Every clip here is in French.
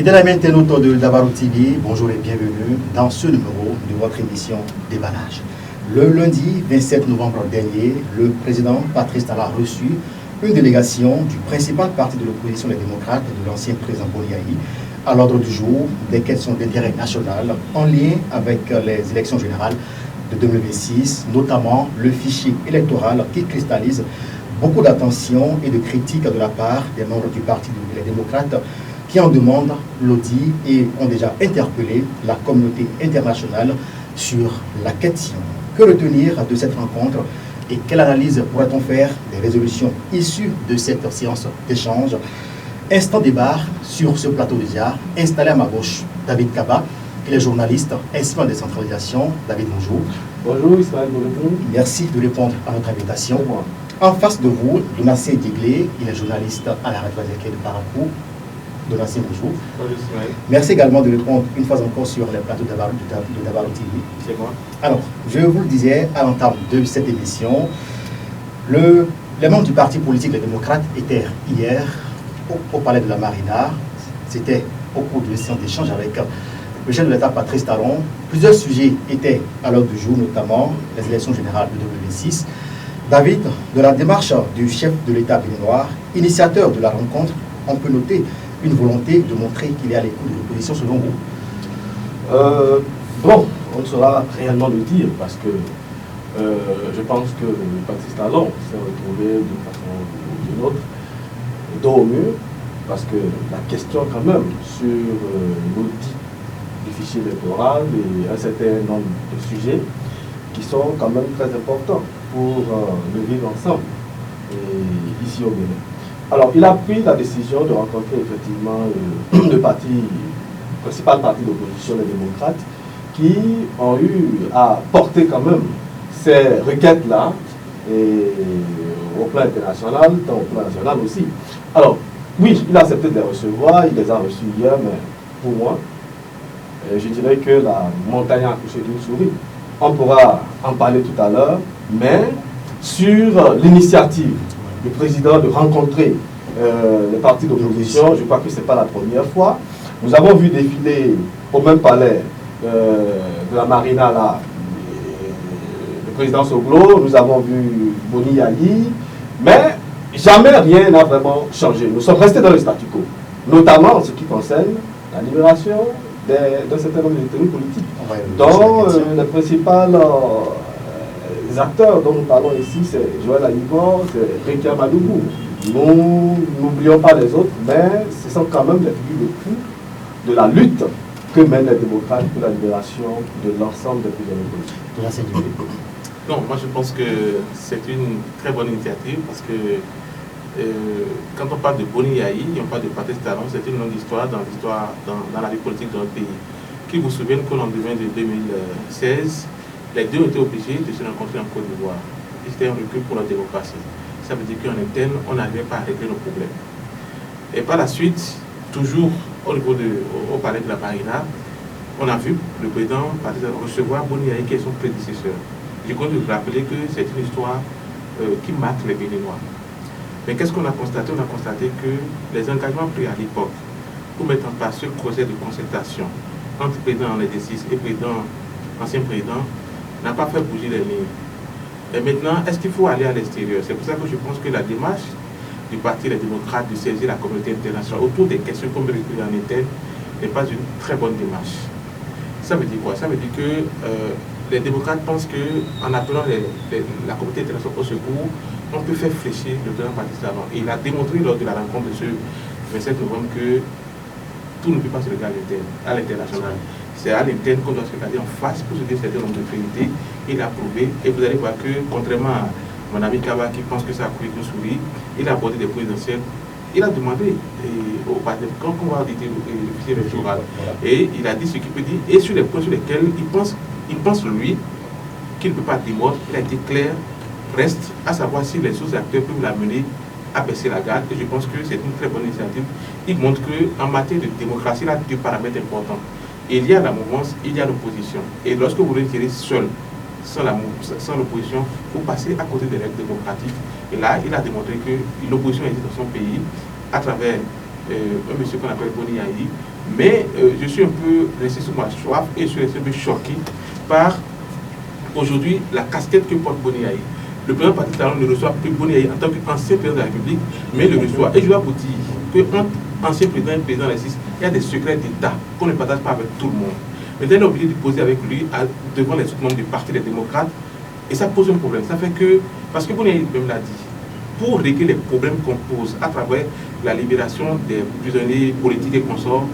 Fidèles amis internautes de Dabarou TV, bonjour et bienvenue dans ce numéro de votre émission Déballage. Le lundi 27 novembre dernier, le président Patrice Talon a reçu une délégation du principal parti de l'opposition, les démocrates, et de l'ancien président Boniaï, à l'ordre du jour des questions d'intérêt national en lien avec les élections générales de 2026, notamment le fichier électoral qui cristallise beaucoup d'attention et de critiques de la part des membres du parti des démocrates qui en demandent l'audit et ont déjà interpellé la communauté internationale sur la question. Que retenir de cette rencontre et quelle analyse pourrait-on faire des résolutions issues de cette séance d'échange? Instant débat sur ce plateau déjà, installé à ma gauche, David Kaba, qui est journaliste, expert en décentralisation. David, bonjour. Bonjour Ismaël, bonjour. Merci de répondre à notre invitation. En face de vous, Donassé Diglé, il est journaliste à la radio de Parakou. Donassé, bonjour. Bonjour Ismaël. Merci également de répondre une fois encore sur les plateaux de Dabarou TV. C'est moi. Alors, je vous le disais à l'entame de cette émission, les membres du parti politique Les Démocrates étaient hier au palais de la Marina. C'était au cours de séance d'échange avec le chef de l'État Patrice Talon. Plusieurs sujets étaient à l'ordre du jour, notamment les élections générales de 2026. David, de la démarche du chef de l'État béninois, initiateur de la rencontre, on peut noter une volonté de montrer qu'il est à l'écoute de l'opposition selon vous. Bon, on saura réellement le dire parce que je pense que Patrice Talon s'est retrouvé d'une façon ou d'une autre dos au mur parce que la question quand même sur l'audit du fichier électoral et un certain nombre de sujets qui sont quand même très importants pour le vivre ensemble et ici au Bénin. Alors, il a pris la décision de rencontrer effectivement le principal parti d'opposition, les démocrates, qui ont eu à porter quand même ces requêtes-là au plan international, tant au plan national aussi. Alors, oui, il a accepté de les recevoir, il les a reçus hier, mais pour moi, je dirais que la montagne a accouché d'une souris. On pourra en parler tout à l'heure, mais sur l'initiative du président de rencontrer les partis d'opposition, je crois que ce n'est pas la première fois. Nous avons vu défiler au même palais de la Marina là, le président Soglo, nous avons vu Boni Ali, mais jamais rien n'a vraiment changé. Nous sommes restés dans le statu quo, notamment en ce qui concerne la libération d'un certain nombre de détenus politiques, dont les principaux acteurs dont nous parlons ici, c'est Joël Aïbor, c'est Rekia Madougou. Nous n'oublions pas les autres, mais ce sont quand même les figures de proue de la lutte que mènent les démocrates pour la libération de l'ensemble des prisonniers politiques. Non, moi je pense que c'est une très bonne initiative parce que quand on parle de Boni Yahi et on parle de Patrice Talon, c'est une longue histoire dans la vie politique de notre pays. Qui vous souvient qu'au lendemain de 2016, les deux ont été obligés de se rencontrer en Côte d'Ivoire. C'était un recul pour la démocratie. Ça veut dire qu'en interne, on n'arrivait pas à régler nos problèmes. Et par la suite, toujours au palais de la Marina, on a vu le président recevoir Boni Yahi qui est son prédécesseur. Je compte vous rappeler que c'est une histoire qui marque les Béninois. Mais qu'est-ce qu'on a constaté? On a constaté que les engagements pris à l'époque pour mettre en place ce projet de concertation entre le président en exercice et l'ancien président n'a pas fait bouger les lignes. Et maintenant, est-ce qu'il faut aller à l'extérieur? C'est pour ça que je pense que la démarche du Parti des démocrates de saisir la communauté internationale autour des questions comme le recul en interne n'est pas une très bonne démarche. Ça veut dire quoi? Ça veut dire que les démocrates pensent qu'en appelant la communauté internationale au secours, on peut faire fléchir le président Patrice Talon. Et il a démontré lors de la rencontre de ce 27 novembre que tout ne peut pas se regarder à l'international. C'est à l'interne qu'on doit se regarder en face pour se dire certain nombre de vérités. Il a prouvé. Et vous allez voir que, contrairement à mon ami Kaba qui pense que ça a coulé d'une souris, il a abordé des présidentielles. Il a demandé au parti quand on va auditer le fichier électoral. Et il a dit ce qu'il peut dire. Et sur les points sur lesquels il pense lui qu'il ne peut pas démordre, il a été clair. Reste à savoir si les autres acteurs peuvent l'amener à baisser la garde. Et je pense que c'est une très bonne initiative. Il montre qu'en matière de démocratie, il y a deux paramètres importants. Il y a la mouvance, il y a l'opposition. Et lorsque vous le tirez seul, sans l'opposition, vous passez à côté des règles démocratiques. Et là, il a démontré que l'opposition existe dans son pays à travers un monsieur qu'on appelle Boni Yahi, Mais je suis un peu resté sous ma soif et je suis resté un peu choqué par aujourd'hui la casquette que porte Boni Yayi. Le président Patrice Talon ne reçoit plus Boni Yayi en tant qu'ancien président de la République, mais le reçoit. Et je dois vous dire qu'entre ancien président et président de la justice, il y a des secrets d'État qu'on ne partage pas avec tout le monde. Maintenant, on est obligé de poser avec lui devant les autres membres du Parti des démocrates. Et ça pose un problème. Ça fait que, parce que Boni Yayi même l'a dit, pour régler les problèmes qu'on pose à travers la libération des prisonniers politiques et consorts,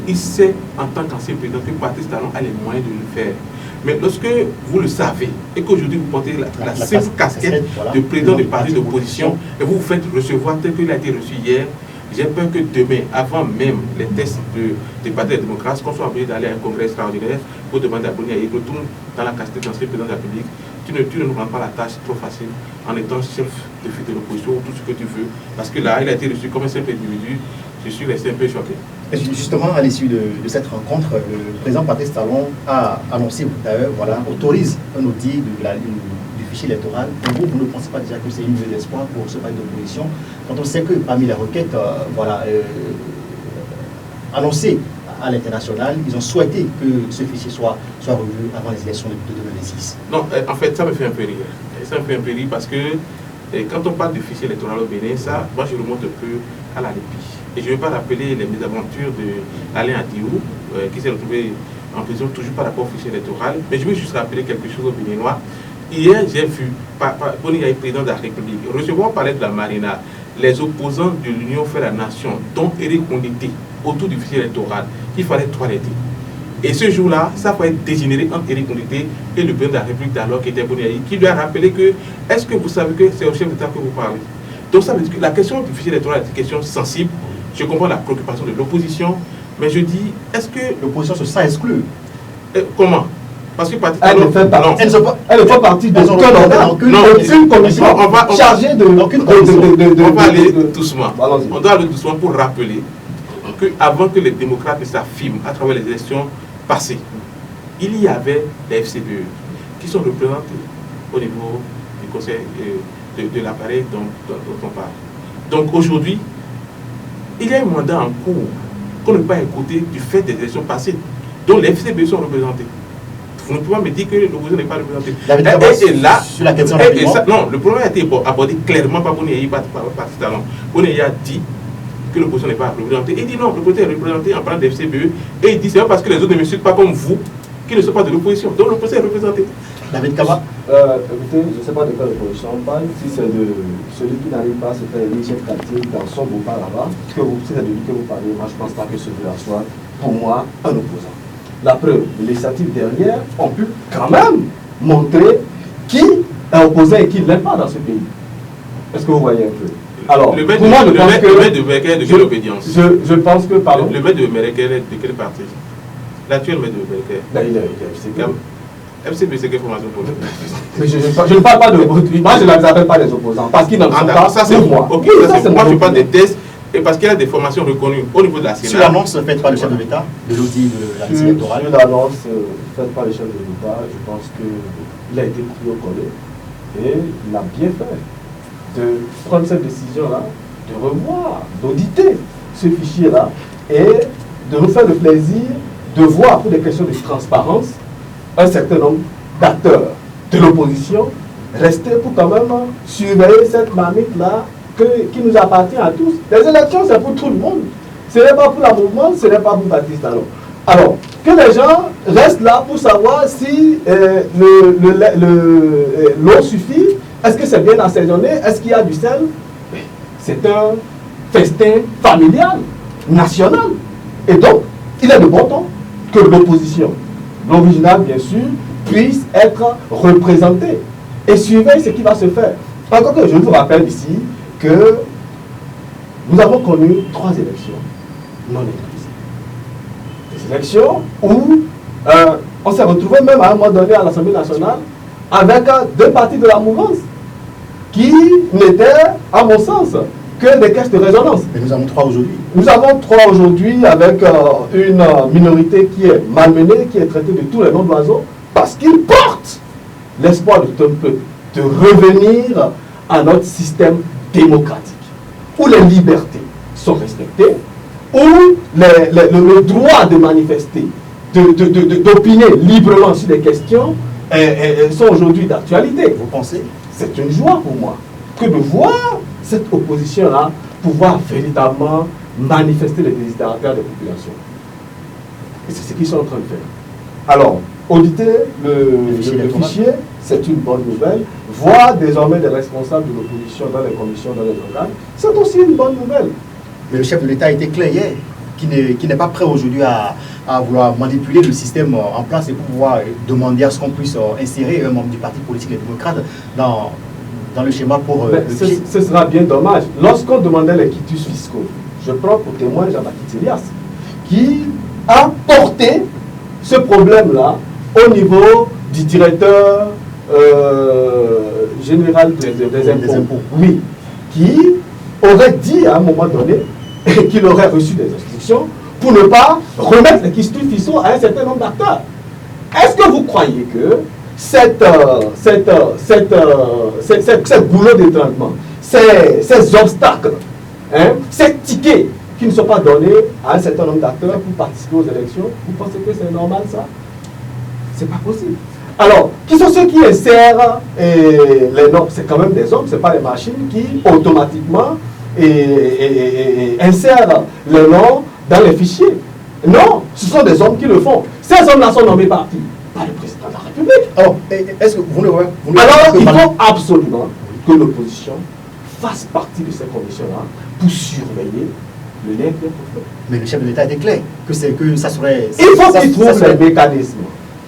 il sait en tant qu'ancien président que Patrice Talon a les moyens de le faire. Mais lorsque vous le savez et qu'aujourd'hui vous portez la simple casquette de président du parti d'opposition et vous vous faites recevoir tel qu'il a été reçu hier, j'ai peur que demain, avant même les tests du Parti des démocrates, qu'on soit obligé d'aller à un congrès extraordinaire pour demander à Boni Yayi de retourner dans la casquette d'ancien président de la République. Tu ne nous rends pas la tâche trop facile en étant chef de file de l'opposition ou tout ce que tu veux. Parce que là, il a été reçu comme un simple individu. Je suis resté un peu choqué. Justement, à l'issue de cette rencontre, le président Patrice Talon a annoncé, d'ailleurs, voilà, autorise un audit du fichier électoral. Vous ne pensez pas déjà que c'est une vue d'espoir pour ce parti d'opposition, quand on sait que parmi les requêtes annoncées à l'international, ils ont souhaité que ce fichier soit revu avant les élections de 2026. Non, en fait, ça me fait un peu rire. Ça me fait un peu rire parce que quand on parle du fichier électoral au Bénin, ça, moi je remonte un peu à la Libye. Et je ne vais pas rappeler les mésaventures d'Alain Adiou, qui s'est retrouvé en prison toujours par rapport au fichier électoral. Mais je veux juste rappeler quelque chose aux Béninois. Hier, j'ai vu, Boni Yayi, président de la République, recevoir parler de la Marina, les opposants de l'Union fait la nation, dont Éric Ondité, autour du fichier électoral, qu'il fallait toiletter. Et ce jour-là, ça va être dégénéré entre Éric Ondité et le président de la République d'alors, qui était Boni Yayi, qui lui a rappelé que, est-ce que vous savez que c'est au chef d'État que vous parlez? Donc ça veut dire que la question du fichier électoral est une question sensible. Je comprends la préoccupation de l'opposition, mais je dis, est-ce que l'opposition se sent exclue? Comment? Parce que elle ne fait pas partie d'aucun organe, aucune commission chargée de... On va aller doucement. On doit aller doucement pour rappeler qu'avant que les démocrates ne s'affirment à travers les élections passées, il y avait les FCBE qui sont représentés au niveau du conseil de l'appareil dont on parle. Donc aujourd'hui, il y a un mandat en cours qu'on ne peut pas écouter du fait des élections passées, dont les FCBE sont représentés. Vous ne pouvez pas me dire que l'opposition n'est pas représentée. Et là, sur la question non, le problème a été abordé clairement par Boni Yayi, par Patrice Talon. Boni Yayi a dit que l'opposition n'est pas représentée. Il dit non, l'opposition est représentée en parlant des FCBE. Et il dit c'est pas parce que les autres ne me suivent pas comme vous qui ne sont pas de l'opposition. Donc l'opposition est représentée. David Kaba. Écoutez, je ne sais pas de quelle opposition on parle. Si c'est de celui qui n'arrive pas à se faire élire chef quartier dans son groupe là-bas, si c'est de lui que vous parlez, moi je ne pense pas que celui-là soit pour moi un opposant. La preuve, les législatives dernières ont pu quand même montrer qui est opposant et qui ne l'est pas dans ce pays. Est-ce que vous voyez un peu? Alors, le maître de Merkel de quelle obédience? Je pense que, pardon. Le maître de Merkel de quel parti? L'actuel maître de Merkel. Il est FCB, c'est quelle formation politique? Mais je ne parle pas de votre. Moi, je ne les appelle pas des opposants. Parce qu'ils n'en sont pas. Ça, c'est moi. Ok, oui, ça, c'est moi. Je parle des tests. Et parce qu'il y a des formations reconnues au niveau de la Sénat. Sur l'annonce faite par le chef de l'État, de l'audit de la liste électorale. Sur l'annonce faite par le chef de l'État, je pense qu'il a été pris au collet. Et il a bien fait de prendre cette décision-là, de revoir, d'auditer ce fichier-là et de nous faire le plaisir de voir, pour des questions de transparence, un certain nombre d'acteurs de l'opposition rester pour quand même surveiller cette marmite-là qui nous appartient à tous. Les élections, c'est pour tout le monde. Ce n'est pas pour la mouvement, ce n'est pas pour Patrice Talon. Alors, que les gens restent là pour savoir si l'eau suffit, est-ce que c'est bien assaisonné, est-ce qu'il y a du sel? C'est un festin familial, national. Et donc, il est de bon temps que l'opposition, l'original bien sûr, puisse être représentée et surveille ce qui va se faire. Encore que je vous rappelle ici que nous avons connu 3 élections non électrices. Des élections où on s'est retrouvé même à un moment donné à l'Assemblée nationale avec 2 partis de la mouvance qui n'étaient, à mon sens, que des caisses de résonance. Et nous avons 3 aujourd'hui. Nous avons 3 aujourd'hui avec une minorité qui est malmenée, qui est traitée de tous les noms d'oiseaux, parce qu'ils portent l'espoir de tout un peuple de revenir à notre système démocratique, où les libertés sont respectées, où le droit de manifester, d'opiner librement sur des questions sont aujourd'hui d'actualité. Vous pensez? C'est une joie pour moi que de voir cette opposition-là pouvoir véritablement manifester les désirata des populations. Et c'est ce qu'ils sont en train de faire. Alors, auditer le fichier, c'est une bonne nouvelle. Voir désormais des responsables de l'opposition dans les commissions, dans les organes, c'est aussi une bonne nouvelle. Mais le chef de l'État a été clair hier, qui n'est pas prêt aujourd'hui à vouloir manipuler le système en place et pour pouvoir demander à ce qu'on puisse insérer un membre du parti politique, les démocrates, dans le schéma pour ce sera bien dommage. Lorsqu'on demandait les quitus fiscaux, je prends pour témoin Jean-Baptiste Elias, qui a porté ce problème-là au niveau du directeur général des impôts. Oui, qui aurait dit à un moment donné qu'il aurait reçu des instructions pour ne pas remettre les quitus fiscaux à un certain nombre d'acteurs. Est-ce que vous croyez que cette boulot d'étranglement, ces obstacles, ces tickets qui ne sont pas donnés à un certain nombre d'acteurs pour participer aux élections, vous pensez que c'est normal ça? C'est pas possible. Alors, qui sont ceux qui insèrent les noms? C'est quand même des hommes, ce n'est pas les machines qui automatiquement insèrent les noms dans les fichiers. Non, ce sont des hommes qui le font. Ces hommes-là sont nommés par qui? Par le président de la République. Alors, est-ce que vous ne voyez Alors, il faut absolument que l'opposition fasse partie de ces commissions-là pour surveiller le lien qui est profond. Mais le chef de l'État était clair que ça serait... Il faut qu'il trouve des mécanismes.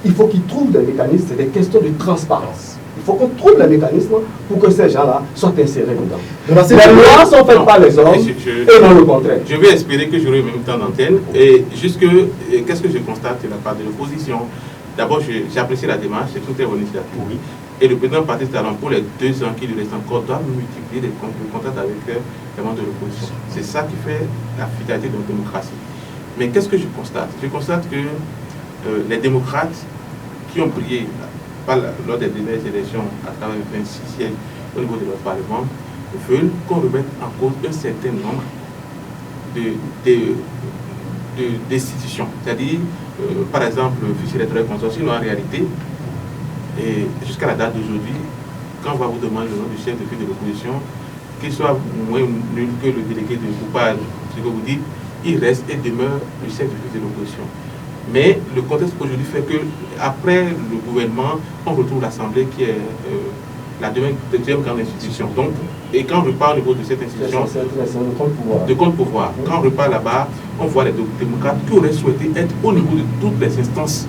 Il faut qu'il trouve des mécanismes, c'est des questions de transparence. Il faut qu'on trouve les mécanismes pour que ces gens-là soient insérés dedans. Les lois sont faites par les hommes et non le contraire. Je vais espérer que j'aurai le même temps d'antenne. Et qu'est-ce que je constate de la part de l'opposition? D'abord, j'apprécie la démarche, c'est une très bonne initiative. Oui. Et le président Patrice Talon, pour les 2 ans qui lui restent encore, doit multiplier les contacts avec les membres de l'opposition. C'est ça qui fait la vitalité de notre démocratie. Mais qu'est-ce que je constate? Je constate que les démocrates qui ont brillé lors des dernières élections à travers 26 sièges au niveau de notre Parlement veulent qu'on remette en cause un certain nombre d'institutions. C'est-à-dire, par exemple, le fichier électoral consortium, en réalité, et jusqu'à la date d'aujourd'hui, quand on va vous demander le nom du chef de file de l'opposition, qu'il soit moins nul que le délégué de coupage, ce que vous dites, il reste et demeure le chef de file de l'opposition. Mais le contexte aujourd'hui fait que après le gouvernement, on retrouve l'Assemblée qui est la deuxième grande institution. Donc, et quand on repart au niveau de cette institution, de contre-pouvoir, quand on repart là-bas, on voit les démocrates qui auraient souhaité être au niveau de toutes les instances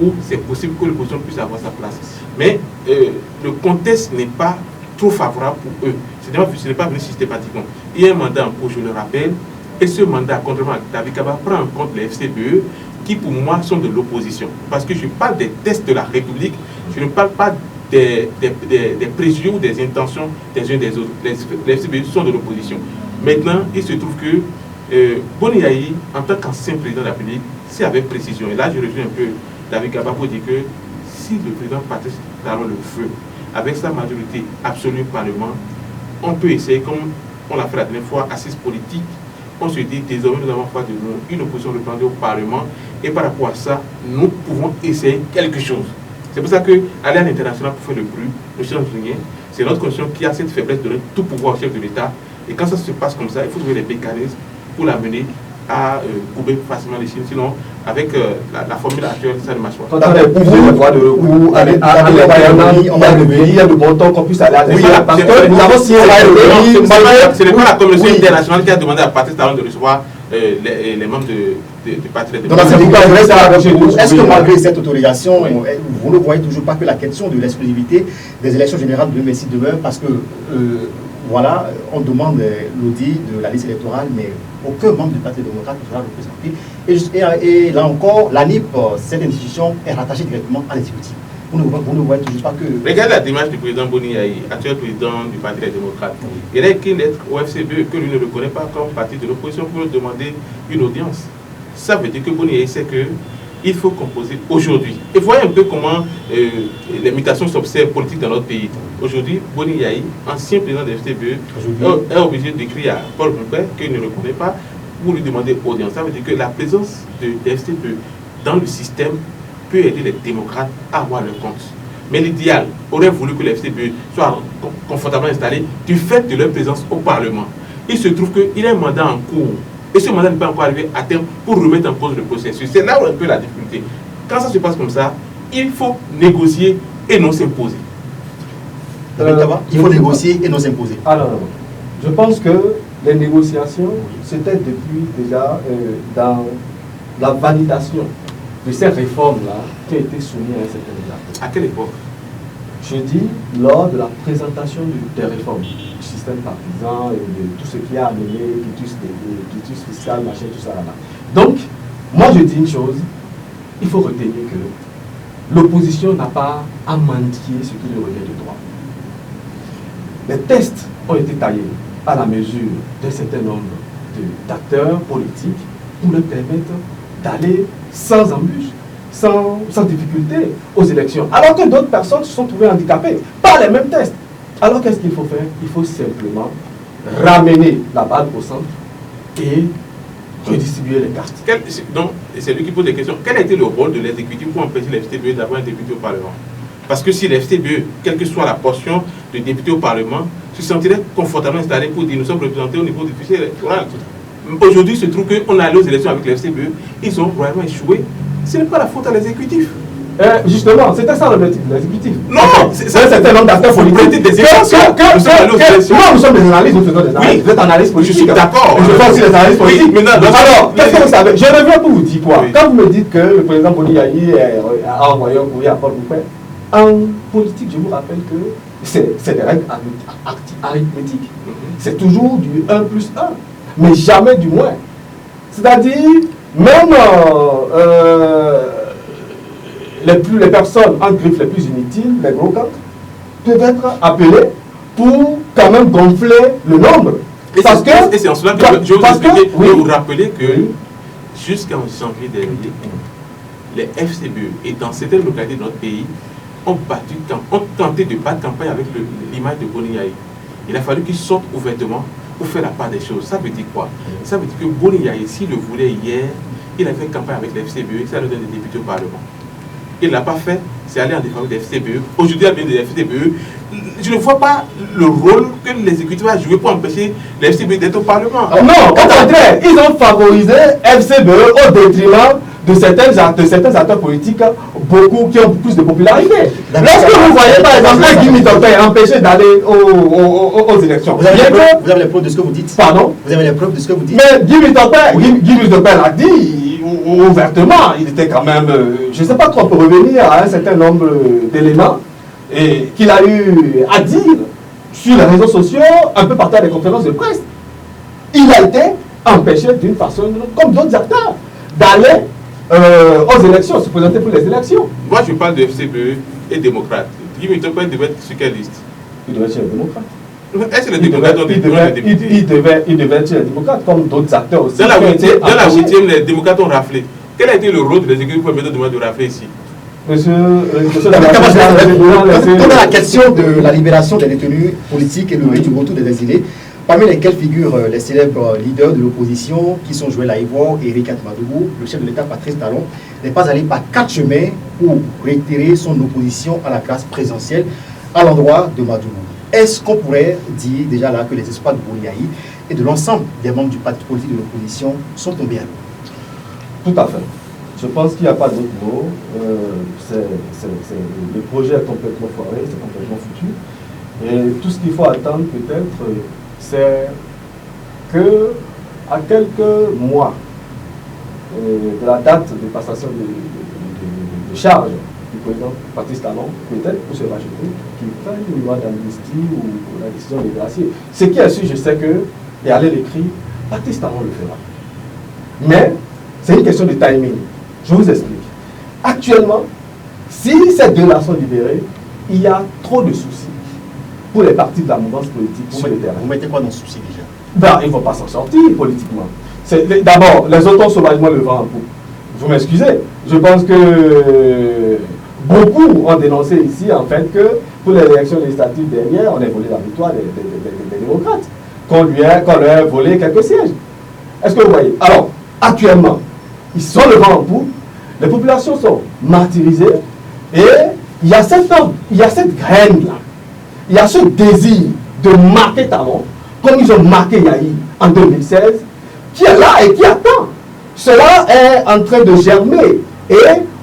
où c'est possible que l'opposition puisse avoir sa place. Mais le contexte n'est pas trop favorable pour eux. Ce n'est pas venu systématiquement. Il y a un mandat en cours, je le rappelle, et ce mandat, contrairement à David Kaba, prend en compte les FCBE qui, pour moi, sont de l'opposition. Parce que je parle des tests de la République, je ne parle pas des préjugés ou des intentions des uns des autres. Les FCBE sont de l'opposition. Maintenant, il se trouve que Boni Yayi, en tant qu'ancien président de la République, c'est avec précision. Et là, je rejoins un peu David Kaba pour dire que si le président Patrice Talon le veut, avec sa majorité absolue au Parlement, on peut essayer, comme on l'a fait la dernière fois, assise politique. On se dit désormais nous avons face de nous une opposition représentée au Parlement et par rapport à ça, nous pouvons essayer quelque chose. C'est pour ça qu'aller à l'international pour faire le bruit ne change rien. C'est notre constitution qui a cette faiblesse de donner tout pouvoir au chef de l'État. Et quand ça se passe comme ça, il faut trouver les mécanismes pour l'amener à couper facilement les Chines. Sinon, avec la formule actuelle, ça ne marche pas. Quand on a épuisé le droit de recours à il y a de bon temps qu'on puisse aller à l'extérieur. Parce que nous avons signé ce n'est pas la communauté internationale qui a demandé à Patrice Talon de recevoir les membres du parti. Est-ce que malgré cette autorisation, vous ne voyez toujours pas que la question de l'exclusivité des élections générales de 2026 demeure? Parce que voilà, on demande l'audit de la liste électorale, mais aucun membre du Parti démocrate ne sera représenté. Et là encore, l'ANIP, cette institution, est rattachée directement à l'exécutif. Vous ne voyez toujours pas que... Regardez la démarche du président Boni Yayi, actuel président du Parti des démocrates. Il a écrit une lettre au FCBE que lui ne reconnaît pas comme parti de l'opposition pour demander une audience. Ça veut dire que Boni Yayi sait que il faut composer aujourd'hui. Et voyez un peu comment les mutations s'observent politiques dans notre pays. Aujourd'hui, Boni Yayi, ancien président de FCBE, est obligé d'écrire à Paul Moupé qu'il ne reconnaît pas pour lui demander audience. Ça veut dire que la présence de FCPE dans le système peut aider les démocrates à avoir leur compte. Mais l'idéal aurait voulu que les FCPE soient confortablement installés du fait de leur présence au Parlement. Il se trouve qu'il y a un mandat en cours. Et ce mandat n'est pas encore arrivé à terme pour remettre en cause le processus. C'est là où un peu la difficulté. Quand ça se passe comme ça, il faut négocier et non s'imposer. Il faut négocier et non s'imposer. Alors, je pense que les négociations, c'était depuis déjà dans la validation de ces réformes-là qui ont été soumises à un certain état. À quelle époque? Je dis lors de la présentation des réformes, du système partisan et de tout ce qui a amené, quitus fiscal, machin, tout ça là. Donc, moi je dis une chose, il faut retenir que l'opposition n'a pas à mendier ce qui lui revient de droit. Les tests ont été taillés à la mesure d'un certain nombre d'acteurs politiques pour leur permettre d'aller sans embûche, sans difficulté aux élections. Alors que d'autres personnes se sont trouvées handicapées par les mêmes tests. Alors qu'est-ce qu'il faut faire? Il faut simplement ramener la balle au centre et redistribuer les cartes. Donc, c'est lui qui pose des questions. Quel a été le rôle de l'exécutif pour empêcher les FCPE d'avoir un député au Parlement? Parce que si les FCPE, quelle que soit la portion de député au Parlement, se sentirait confortablement installé pour dire nous sommes représentés au niveau du fichier électoral. Aujourd'hui, il se trouve qu'on est allé aux élections avec les FCPE, ils ont vraiment échoué. Ce n'est pas la faute à l'exécutif. Justement, c'était ça l'objectif de l'exécutif. Non, c'est un certain nombre d'acteurs politiques. Nous sommes des analystes, nous faisons des analyses. Vous êtes analyste politique. Je suis d'accord. Je fais aussi des analyses politiques. Alors, qu'est-ce que vous savez? Je reviens pour vous dire quoi. Quand vous me dites que le président Boni Yayi a envoyé un courrier à Paul Bouffet, en politique, je vous rappelle que c'est des règles arithmétiques. C'est toujours du 1 plus 1, mais jamais du moins. C'est-à-dire, même les personnes en griffe les plus inutiles, les gros cancres, peuvent être appelées pour quand même gonfler le nombre. Et c'est en cela que je veux vous rappeler que jusqu'en janvier dernier, les FCPE et dans certaines localités de notre pays ont tenté de battre campagne avec l'image de Boni Yayi. Il a fallu qu'ils sortent ouvertement pour faire la part des choses. Ça veut dire quoi? Ça veut dire que Boni Yayi, s'il le voulait hier, il a fait campagne avec les FCPE, ça lui donne des députés au Parlement. Il ne l'a pas fait, c'est aller en défense des FCPE. Aujourd'hui, il y a bien des FCPE. Je ne vois pas le rôle que l'exécutif a joué pour empêcher les FCPE d'être au Parlement. Non, au contraire, ils ont favorisé FCPE au détriment de certains acteurs politiques, beaucoup qui ont plus de popularité. Lorsque vous voyez par exemple un Guy Mitopé empêché d'aller aux élections, vous avez les preuves de ce que vous dites? Pardon? Vous avez les preuves de ce que vous dites? Mais Guy Mitopé l'a dit ouvertement, il était quand même, je ne sais pas trop, on peut revenir à un certain nombre d'éléments qu'il a eu à dire sur les réseaux sociaux, un peu partout à des conférences de presse. Il a été empêché d'une façon, comme d'autres acteurs, d'aller aux élections, se présenter pour les élections. Moi, je parle de FCPE et démocrate. Guy Mitopé devait être sur quelle liste? Il devait être un démocrate. Est-ce que les démocrates ont des députés? Il devait être un démocrate, comme d'autres acteurs aussi. Dans la 8e, les démocrates ont raflé. Quel a été le rôle de l'exécutif pour permettre de rafler ici? Monsieur la question de la libération des détenus politiques et le du retour des exilés, parmi lesquels figurent les célèbres leaders de l'opposition qui sont Joël Aïvo et Eric Madougou, le chef de l'État Patrice Talon n'est pas allé par 4 chemins pour réitérer son opposition à la classe présidentielle à l'endroit de Madougou. Est-ce qu'on pourrait dire déjà là que les espoirs de Boni Yayi et de l'ensemble des membres du parti politique de l'opposition sont tombés à l'eau? Tout à fait. Je pense qu'il n'y a pas d'autre mot. Le projet est complètement foiré, c'est complètement foutu. Et tout ce qu'il faut attendre peut-être, c'est que à quelques mois de la date de passation de charge du président Patrice Talon, peut-être pour se rajouter, qu'il prenne une loi d'amnistie ou la décision de gracier. Ce qui est sûr, je sais que, et allez l'écrire, Patrice Talon le fera. Mais c'est une question de timing. Je vous explique. Actuellement, si ces deux-là sont libérés, il y a trop de soucis pour les partis de la mouvance politique sur le terrain. Vous mettez quoi dans le souci déjà? Ben, ils ne vont pas s'en sortir politiquement. D'abord, les autres ont sauvagement le vent en poupe. Vous m'excusez. Je pense que beaucoup ont dénoncé ici, en fait, que pour les élections législatives dernières, on a volé la victoire des démocrates, qu'on leur a volé quelques sièges. Est-ce que vous voyez? Alors, actuellement, ils sont le vent en poupe, les populations sont martyrisées, et il y a cette graine-là, il y a ce désir de marquer Talon, comme ils ont marqué Yahi en 2016, qui est là et qui attend. Cela est en train de germer, et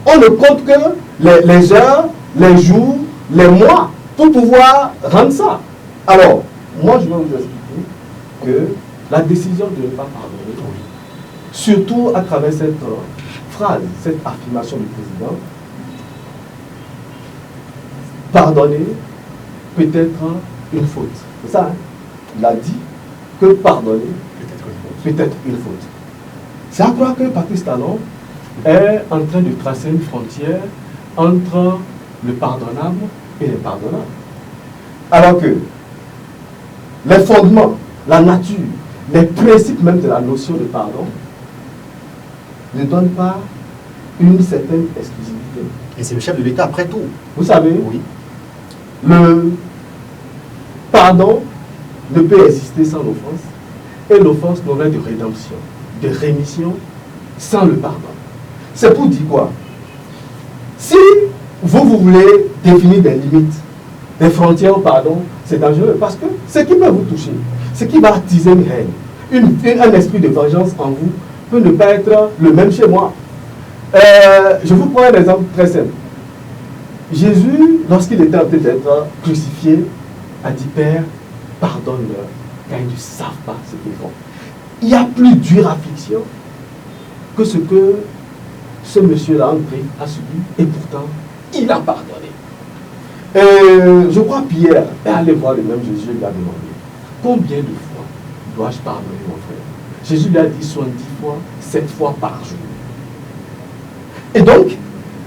on ne compte que les heures, les jours, les mois, pour pouvoir rendre ça. Alors, moi je vais vous expliquer que la décision de ne pas pardonner, surtout à travers cette phrase, cette affirmation du président, pardonner peut être une faute. C'est ça, hein? Il a dit que pardonner peut être une faute. C'est à croire que Patrice Talon est en train de tracer une frontière entre le pardonnable et l'impardonnable. Alors que les fondements, la nature, les principes même de la notion de pardon ne donnent pas une certaine exclusivité. Et c'est le chef de l'État après tout. Vous savez, Oui. le pardon ne peut exister sans l'offense, et l'offense n'aurait de rédemption, de rémission sans le pardon. C'est pour dire quoi? Si vous voulez définir des limites, des frontières au pardon, c'est dangereux parce que ce qui peut vous toucher, ce qui va attiser une haine, un esprit de vengeance en vous, peut ne pas être le même chez moi. Je vous prends un exemple très simple. Jésus, lorsqu'il était en train d'être crucifié, a dit: Père, pardonne-leur, car ils ne savent pas ce qu'ils font. Il y a plus dure affliction que ce que ce monsieur-là, André, a subi, et pourtant, il a pardonné. Je crois Pierre est allé voir le même Jésus et lui a demandé: combien de fois dois-je pardonner mon frère? Jésus lui a dit 70 fois, 7 fois par jour. Et donc,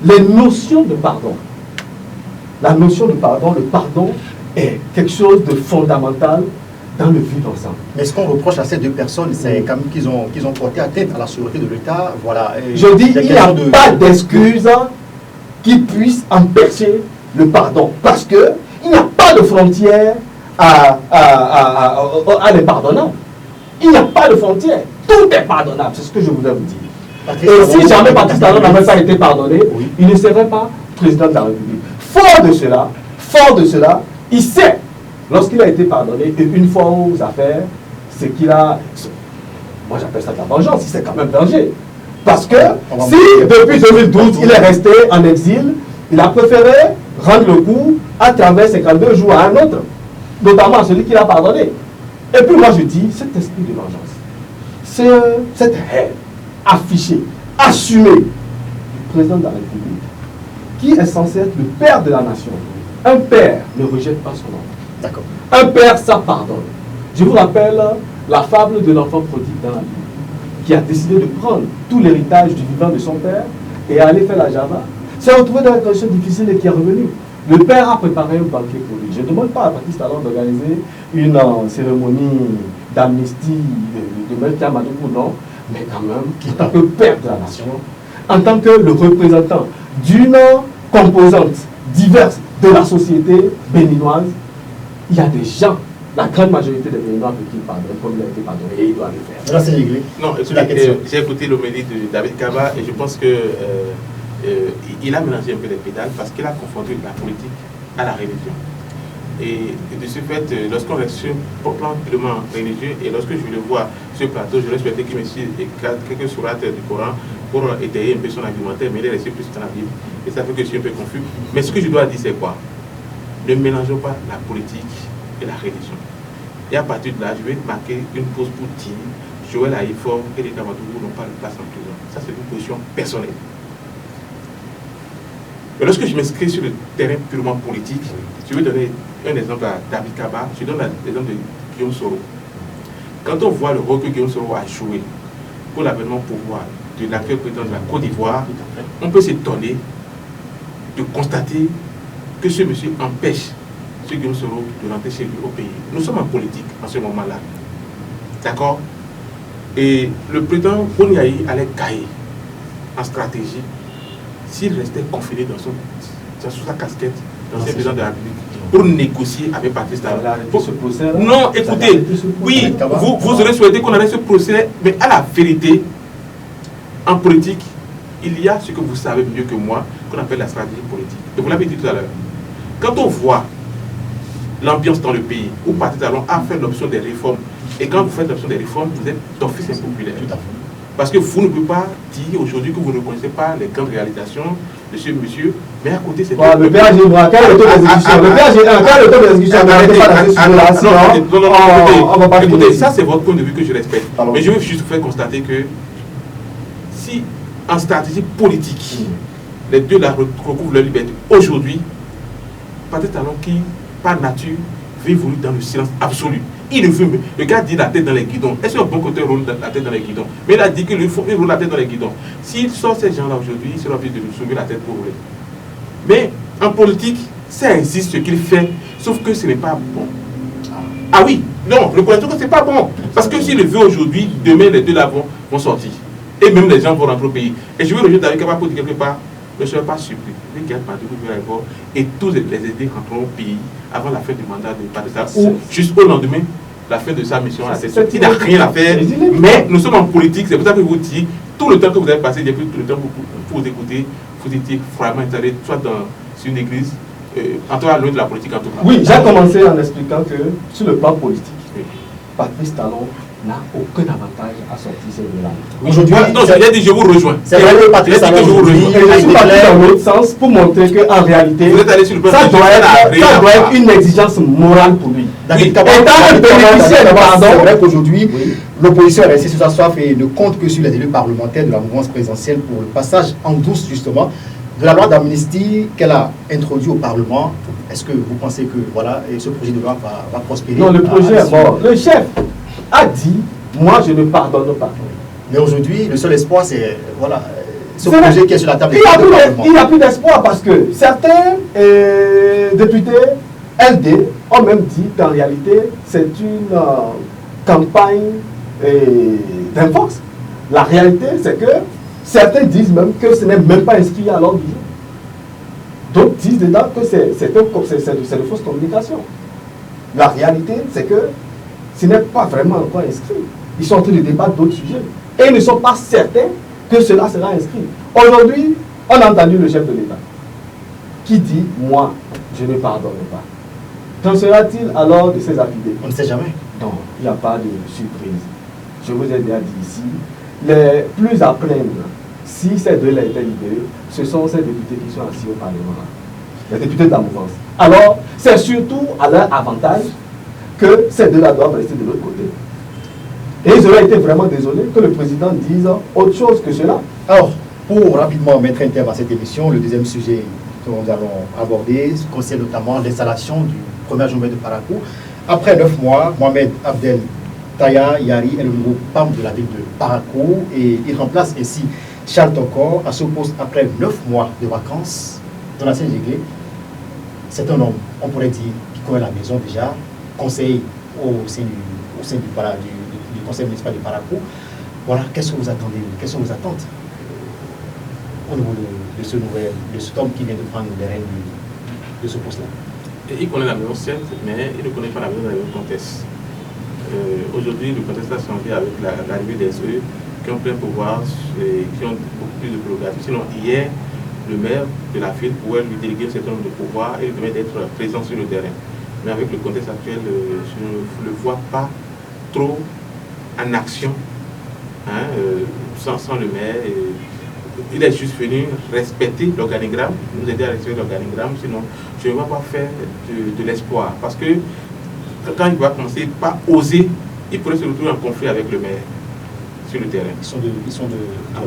les notions de pardon, la notion de pardon, le pardon est quelque chose de fondamental dans le vivre ensemble. Mais ce qu'on reproche à ces deux personnes, c'est quand même qu'ils ont porté atteinte à la sûreté de l'État. Voilà. Et je dis, il n'y a de... pas d'excuse qui puisse empêcher le pardon, parce qu'il n'y a pas de frontière à l'impardonnable. Il n'y a pas de frontière. Tout est pardonnable, c'est ce que je voulais vous dire. Et si jamais Patrice Talon n'avait pas été pardonné, oui, il ne serait pas président de la République. Fort de cela, il sait, lorsqu'il a été pardonné, et une fois aux affaires, c'est qu'il a... Moi j'appelle ça de la vengeance, il s'est quand même vengé. Parce que si depuis 2012 il est resté en exil, il a préféré rendre le coup à travers 52 jours à un autre, notamment celui qu'il a pardonné. Et puis moi je dis, cet esprit de vengeance, cette haine affichée, assumée du président de la République, qui est censé être le père de la nation. Un père ne rejette pas son enfant. D'accord. Un père, ça pardonne. Je vous rappelle la fable de l'enfant prodigue dans la Bible, qui a décidé de prendre tout l'héritage du vivant de son père et aller faire la Java. S'est retrouvé dans une condition difficile et qui est revenu. Le père a préparé un banquet pour lui. Je ne demande pas à Patrice Talon d'organiser une cérémonie d'amnistie de Melchior Madougou, non, mais quand même, en tant que père de la nation, en tant que le représentant d'une composante diverse de la société béninoise, il y a des gens, la grande majorité des Béninois qui pardonnent, comme il a été pardonné, et il doit le faire. Là, c'est réglé. Non, j'ai écouté l'homélie de David Kaba et je pense que il a mélangé un peu les pédales parce qu'il a confondu la politique à la religion. Et de ce fait, lorsqu'on reste sur un plan purement religieux, et lorsque je le vois sur le plateau, je souhaité qu'il me suive quelques sourates du Coran pour étayer un peu son argumentaire, mais il est resté plus dans la Bible. Et ça fait que je suis un peu confus. Mais ce que je dois dire, c'est quoi? Ne mélangeons pas la politique et la religion. Et à partir de là, je vais marquer une pause pour dire Joël Haïfort et les Kamadougou n'ont pas de place en prison. Ça, c'est une position personnelle. Mais lorsque je m'inscris sur le terrain purement politique, je vais donner un exemple à David Kaba, je donne l'exemple de Guillaume Soro. Quand on voit le rôle que Guillaume Soro a joué pour l'avènement au pouvoir de l'actuel président de la Côte d'Ivoire, on peut s'étonner de constater que ce monsieur empêche ce Guillaume Soro de rentrer chez lui au pays. Nous sommes en politique en ce moment-là. D'accord? Et le président Boniaï allait cailler en stratégie s'il restait confiné sous sa casquette d'ancien président de la République. pour négocier avec Patrice Talon. Ce procès, non, écoutez, oui, vous aurez souhaité qu'on arrête ce procès, mais à la vérité, en politique, il y a ce que vous savez mieux que moi, qu'on appelle la stratégie politique. Et vous l'avez dit tout à l'heure. Quand on voit l'ambiance dans le pays, où Patrice Talon a fait l'option des réformes, et quand vous faites l'option des réformes, vous êtes d'office impopulaire. Tout à fait. Parce que vous ne pouvez pas dire aujourd'hui que vous ne reconnaissez pas les grandes réalisations de ce monsieur, mais à côté c'est... Le PAG, quel est le taux d'exécution? Le PAG, quel est le taux d'exécution? Écoutez, ça c'est votre point de vue que je respecte. Mais je veux juste vous faire constater que si en stratégie politique, les deux là recouvrent leur liberté, aujourd'hui, Patrice Talon qui, par nature, veut évoluer dans le silence absolu. Il ne veut, le gars dit la tête dans les guidons. Est-ce qu'un bon côté roule la tête dans les guidons? Mais il a dit qu'il roule la tête dans les guidons. S'il sort ces gens-là aujourd'hui, il sera obligé de lui soulever la tête pour rouler. Mais en politique, ça insiste ce qu'il fait, sauf que ce n'est pas bon. Ah oui, non, le politique, ce n'est pas bon. Parce que s'il le veut aujourd'hui, demain, les deux là vont sortir. Et même les gens vont rentrer au pays. Et je veux rejeter avec Kaba pour dire quelque part, ne soyez pas surpris. Les gars, et tous les aider rentreront au pays avant la fin du mandat de Patrice Talon, ou jusqu'au lendemain, la fin de sa mission à la tête. Il n'a rien à faire, mais nous sommes en politique, c'est pour ça que je vous dis, tout le temps que vous avez passé, depuis tout le temps pour vous écouter, vous étiez vraiment installé, soit dans une église, en tout cas loin de la politique en tout cas. Oui, j'ai commencé en expliquant que sur le plan politique, Patrice Talon n'a aucun avantage à sortir ces deux-là. Aujourd'hui, non, j'ai dit je vous rejoins. C'est vrai que Patrice Talon, je suis parti dans l'autre sens pour montrer qu'en réalité, ça doit être une exigence morale pour lui. David Kaba, c'est vrai qu'aujourd'hui, l'opposition est restée sur sa soif et ne compte que sur les élus parlementaires de la mouvance présidentielle pour le passage en douce, justement, de la loi d'amnistie qu'elle a introduite au Parlement. Est-ce que vous pensez que voilà, ce projet de loi va prospérer? Non, le projet est mort. Le chef a dit, moi je ne pardonne pas. Mais aujourd'hui, le seul espoir, c'est voilà, ce projet qui est sur la table. Il n'y a plus d'espoir parce que certains députés LD ont même dit qu'en réalité, c'est une campagne d'infox. La réalité, c'est que certains disent même que ce n'est même pas inscrit à l'ordre du jour. D'autres disent dedans que c'est de fausses communications. La réalité, c'est que ce n'est pas vraiment encore inscrit. Ils sont en train de débattre d'autres sujets. Et ils ne sont pas certains que cela sera inscrit. Aujourd'hui, on a entendu le chef de l'État qui dit, moi, je ne pardonne pas. Qu'en sera-t-il alors de ces affidés? On ne sait jamais. Non, il n'y a pas de surprise. Je vous ai déjà dit ici, les plus à plaindre, si ces deux-là étaient libérés, ce sont ces députés qui sont assis au Parlement. Les députés de la mouvance. Alors, c'est surtout à leur avantage que ces deux-là doivent rester de l'autre côté. Et ils auraient été vraiment désolés que le président dise autre chose que cela. Alors, pour rapidement mettre un terme à cette émission, le deuxième sujet que nous allons aborder concerne notamment l'installation du premier adjoint de Parakou. Après 9 mois, Mohamed Abdel Taya Yari est le nouveau PAM de la ville de Parakou et il remplace ainsi Charles Tokor à ce poste après 9 mois de vacances dans la CGG. C'est un homme, on pourrait dire, qui connaît la maison déjà, conseil au sein du conseil municipal de Parakou. Voilà, qu'est-ce que vous attendez? Quelles sont vos attentes au niveau de cet homme qui vient de prendre les rênes de ce poste-là? Il connaît la maison, certes, mais il ne connaît pas la maison de la comtesse. Aujourd'hui, le contexte a changé avec l'arrivée des eux qui ont plein pouvoir et qui ont beaucoup plus de prérogatives. Sinon, hier, le maire de la ville pouvait lui déléguer un certain nombre de pouvoirs et lui permettre d'être présent sur le terrain. Mais avec le contexte actuel, je ne le vois pas trop en action, hein, sans le maire. Il est juste venu respecter l'organigramme, nous aider à respecter l'organigramme, sinon je ne vais pas faire de l'espoir. Parce que quand il va commencer par oser, il pourrait se retrouver en conflit avec le maire sur le terrain. Ils sont de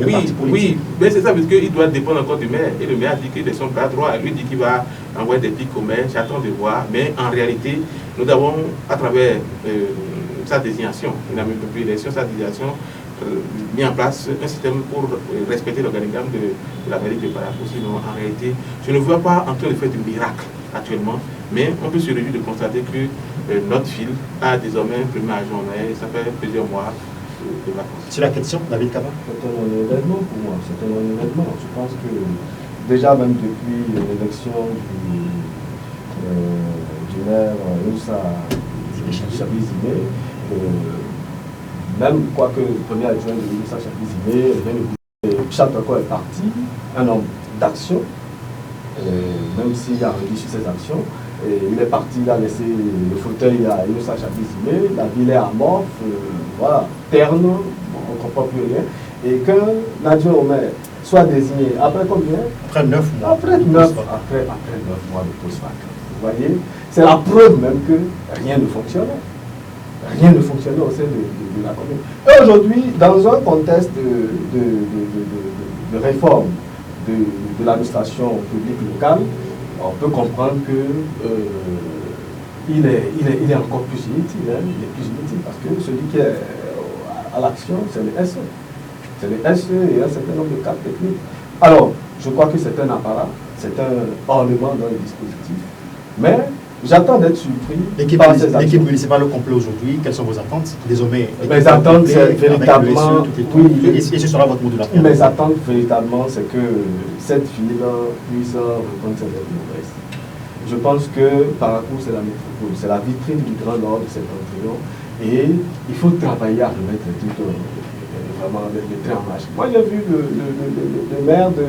oui, parti politique. Oui, mais c'est ça parce qu'il doit dépendre encore du maire. Et le maire a dit qu'il est son bras droit. Lui dit qu'il va envoyer des pics au maire, j'attends de voir. Mais en réalité, nous avons, à travers sa désignation, il n'a même pas pu élection, sa désignation, mis en place un système pour respecter l'organigramme de la mairie de Parakou. Sinon, en réalité, je ne vois pas en train de faire du miracle actuellement, mais on peut se réjouir de constater que notre ville a désormais un premier agent maire, et ça fait plusieurs mois de vacances. Sur la question, David Kaba? C'est un événement pour moi, c'est un événement. Je pense que déjà même depuis l'élection du maire Youssa Chabizimé, même quoique le premier adjoint de Youssa Chabizimé, Chatoko est parti, un homme d'action, même s'il a réduit sur ses actions. Et il est parti, il a laissé le fauteuil à Youssa Chabizimé, la ville est amorphe, voilà, terne, on ne comprend plus rien. Et qu'un adjoint au maire soit désigné après combien? Après 9 mois. Après 9 mois de post-vac. Vous voyez, c'est la preuve même que rien ne fonctionnait. Rien ne fonctionnait au sein de la commune. Et aujourd'hui, dans un contexte de réforme de l'administration publique locale, on peut comprendre que il est encore plus inutile. Hein, il est plus inutile parce que celui qui est à l'action, c'est le SE. C'est le SE et un certain nombre de cadres techniques. Alors, je crois que c'est un apparat, c'est un ornement dans le dispositif. Mais j'attends d'être surpris par ces actions. L'équipe municipale au complet aujourd'hui, quelles sont vos attentes? Désormais, mes attentes, c'est véritablement... Et ce sera votre mot de la fin. Mes attentes, véritablement, c'est que cette ville puisse reprendre ses noblesse. Je pense que Parakou, c'est la métropole, c'est la vitrine du Grand Nord de septentrion. Et il faut travailler à remettre tout vraiment le train en marche. Moi, j'ai vu le maire de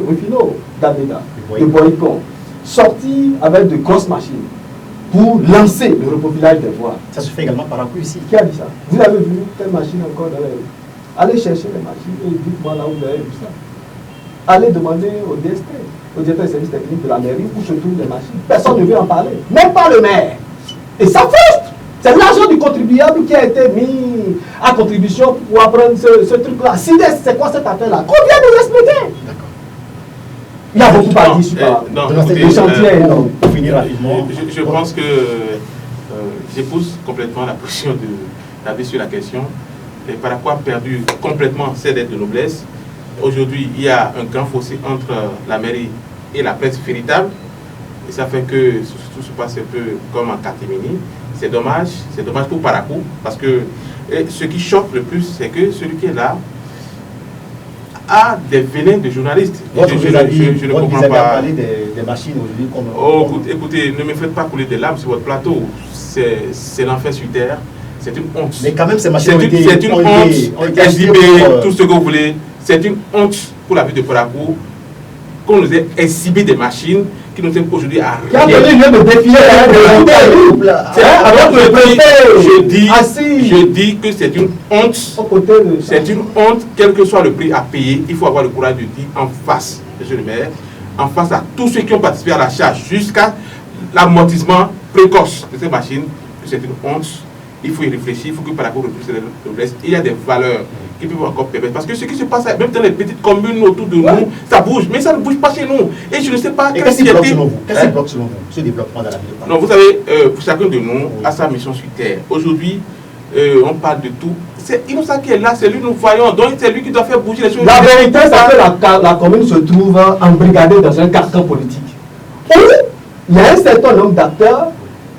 Rufino, d'Ameda, de Boycon, sorti avec de grosses machines pour lancer le repopulage des voies. Ça se fait également par Parakou ici. Qui a dit ça? Vous avez vu telle machine encore dans les... Allez chercher les machines et dites-moi là où vous avez vu ça. Allez demander au DST, au directeur des services techniques de la mairie, où se trouvent les machines. Personne ne veut en parler, même pas le maire. Et ça frustre. C'est l'argent du contribuable qui a été mis à contribution pour apprendre ce truc-là. Si c'est quoi cette affaire-là? Qu'on vient nous expliquer. D'accord. Il y a beaucoup à dire sur le chantier. Pour finir rapidement. Je pense que j'épouse complètement la position de David sur la question. Et Parakou a perdu complètement ses lettres de noblesse. Aujourd'hui, il y a un grand fossé entre la mairie et la presse véritable. Et ça fait que tout se passe un peu comme en catimini. C'est dommage pour Parakou, parce que ce qui choque le plus, c'est que celui qui est là a des venins de journalistes. Je ne comprends pas. Parler des machines aujourd'hui comme... Oh, écoutez, ne me faites pas couler des larmes sur votre plateau. C'est l'enfer sur terre. C'est une honte. Mais quand même, ces machines c'est une honte. SDB, tout ce que vous voulez. C'est une honte pour la ville de Parakou qu'on nous ait exhibé des machines qui nous aiment aujourd'hui à rien. Je dis que c'est une honte. C'est une honte, quel que soit le prix à payer. Il faut avoir le courage de dire en face, monsieur le maire, en face à tous ceux qui ont participé à la charge jusqu'à l'amortissement précoce de ces machines, que c'est une honte. Il faut y réfléchir, il faut que Parakou retrouve ses noblesses. Il y a des valeurs qui peuvent encore permettre. Parce que ce qui se passe, même dans les petites communes autour de nous, ça bouge, mais ça ne bouge pas chez nous. Et je ne sais pas... Qu'est-ce qui bloque selon vous? Qu'est-ce qui bloque selon vous, ce développement dans la ville? Non, vous savez, chacun de nous a sa mission sur terre. Aujourd'hui, on parle de tout. C'est Innocent qui est là, c'est lui que nous voyons. Donc c'est lui qui doit faire bouger les choses. La vérité, c'est que la commune se trouve embrigadée dans un carcan politique. Où il y a un certain nombre d'acteurs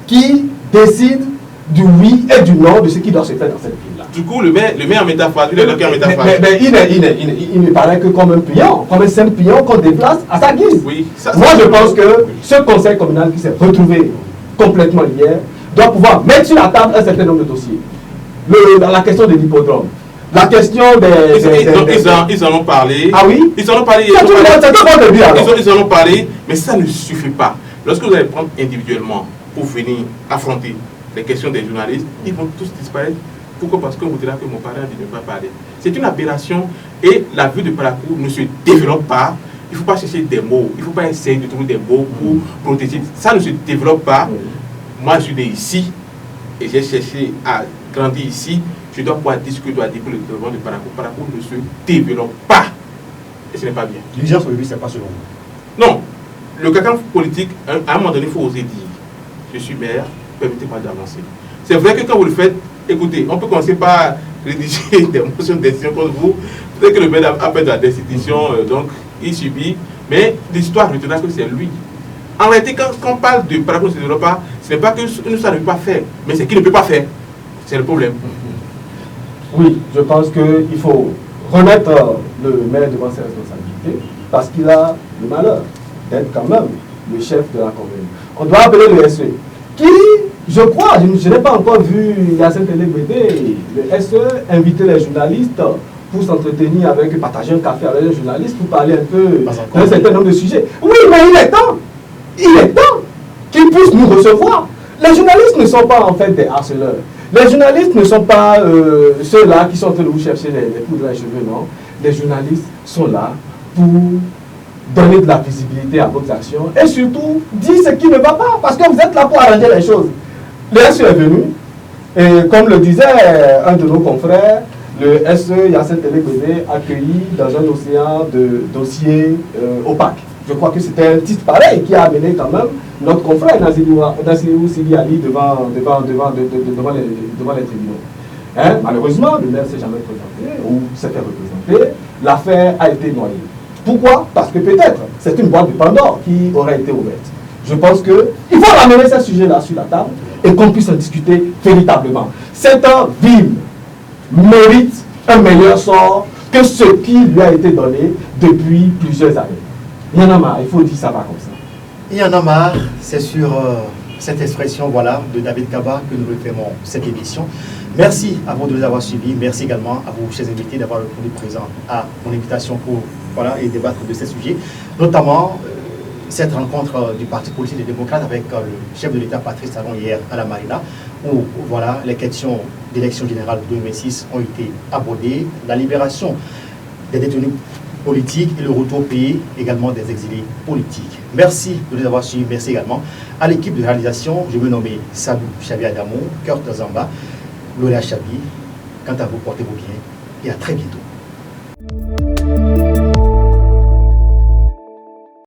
qui décident du oui et du non de ce qui doit se faire dans cette ville-là. Du coup, le maire métaphore, il est bloqué en métaphore. Mais il me paraît que comme un pion, comme un simple pion qu'on déplace à sa guise. Oui, moi, je pense que ce conseil communal qui s'est retrouvé complètement hier doit pouvoir mettre sur la table un certain nombre de dossiers. La question de l'hippodrome. La question des... Ils en ont parlé. Ah oui? Ils en ont parlé. Ils en ont parlé, mais ça ne suffit pas. Lorsque vous allez prendre individuellement pour venir affronter les questions des journalistes, ils vont tous disparaître. Pourquoi? Parce qu'on vous dira que mon parent dit de ne pas parler. C'est une aberration et la ville de Parakou ne se développe pas. Il ne faut pas chercher des mots, il ne faut pas essayer de trouver des mots pour protéger. Ça ne se développe pas. Moi, je suis né ici et j'ai cherché à grandir ici. Je dois pouvoir dire ce que je dois dire pour le développement de Parakou. Parakou ne se développe pas. Et ce n'est pas bien. L'urgence aujourd'hui, ce n'est pas selon vous? Non. Le cacan politique, à un moment donné, il faut oser dire. Je suis maire, permettez-moi d'avancer. C'est vrai que quand vous le faites, écoutez, on peut commencer par rédiger des motions de décision contre vous. Peut-être que le maire a fait de la destitution, donc il subit. Mais l'histoire retiendra que c'est lui. En réalité, quand on parle de Parakou ne se développe pas, ce n'est pas que ça ne peut pas faire, mais c'est qu'il ne peut pas faire. C'est le problème. Oui, je pense qu'il faut remettre le maire devant ses responsabilités parce qu'il a le malheur d'être quand même le chef de la commune. On doit appeler le SE. qui, je crois, je n'ai pas encore vu Yacine Télégbédé, le SE, inviter les journalistes pour s'entretenir avec, partager un café avec les journalistes pour parler un peu d'un certain nombre de sujets. Oui, mais il est temps qu'ils puissent nous recevoir. Les journalistes ne sont pas en fait des harceleurs. Les journalistes ne sont pas ceux-là qui sont en train de vous chercher les poudres à cheveux, non. Les journalistes sont là pour donner de la visibilité à vos actions et surtout dire ce qui ne va pas, parce que vous êtes là pour arranger les choses. Le SE est venu, et comme le disait un de nos confrères, le SE Yacine Télégbédé accueilli dans un océan de dossiers opaques. Je crois que c'était un titre pareil qui a amené quand même notre confrère Nassirou Sidi Ali devant les tribunaux. Hein? Malheureusement, le maire ne s'est jamais présenté ou s'est fait représenter. L'affaire a été noyée. Pourquoi? Parce que peut-être c'est une boîte de Pandore qui aurait été ouverte. Je pense qu'il faut ramener ce sujet-là sur la table et qu'on puisse en discuter véritablement. Cette ville mérite un meilleur sort que ce qui lui a été donné depuis plusieurs années. Il y en a marre, il faut dire ça va comme ça. Il y en a marre, c'est sur cette expression voilà, de David Kaba que nous refermons cette émission. Merci à vous de nous avoir suivis. Merci également à vous, chers invités, d'avoir répondu présent à mon invitation pour et débattre de ces sujets, notamment cette rencontre du Parti politique des démocrates avec le chef de l'État Patrice Talon hier à la Marina, où voilà, les questions d'élection générale 2006 ont été abordées, la libération des détenus politiques et le retour au pays également des exilés politiques. Merci de nous avoir suivis. Merci également à l'équipe de réalisation. Je me nomme Sadou Chabi Adamo, Kurt Zamba, Lola Chabi. Quant à vous, portez-vous bien et à très bientôt.